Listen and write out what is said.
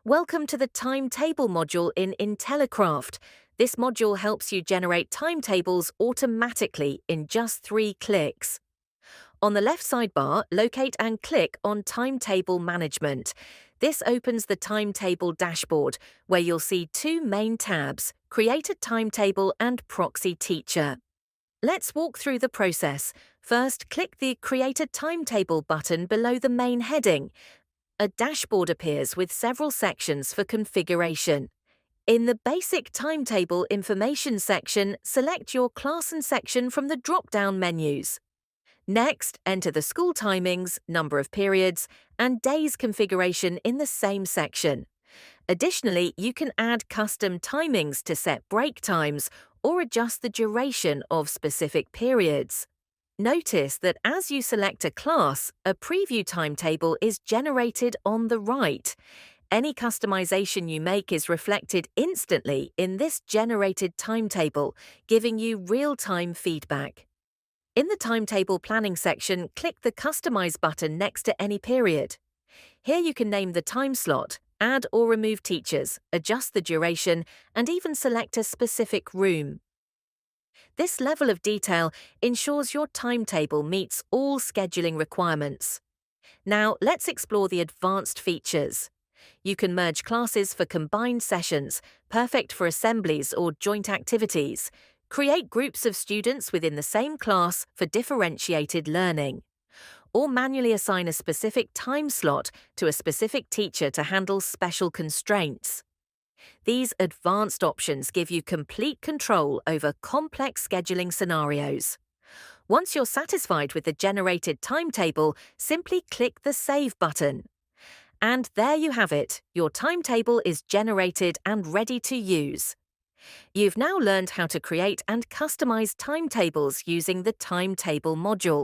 Welcome to the Timetable Module in Intellicraft. This module helps you generate timetables automatically in just 3 clicks. On the left sidebar, locate and click on Timetable Management. This opens the Timetable dashboard, where you'll see 2 main tabs, Create a Timetable and Proxy Teacher. Let's walk through the process. First, click the Create a Timetable button below the main heading. A dashboard appears with several sections for configuration. In the Basic Timetable Information section, select your class and section from the drop-down menus. Next, enter the school timings, number of periods, and days configuration in the same section. Additionally, you can add custom timings to set break times or adjust the duration of specific periods. Notice that as you select a class, a preview timetable is generated on the right. Any customization you make is reflected instantly in this generated timetable, giving you real-time feedback. In the Timetable Planning section, click the Customize button next to any period. Here you can name the time slot, add or remove teachers, adjust the duration, and even select a specific room. This level of detail ensures your timetable meets all scheduling requirements. Now, let's explore the advanced features. You can merge classes for combined sessions, perfect for assemblies or joint activities. Create groups of students within the same class for differentiated learning. Or manually assign a specific time slot to a specific teacher to handle special constraints. These advanced options give you complete control over complex scheduling scenarios. Once you're satisfied with the generated timetable, simply click the Save button. And there you have it, your timetable is generated and ready to use. You've now learned how to create and customize timetables using the Timetable module.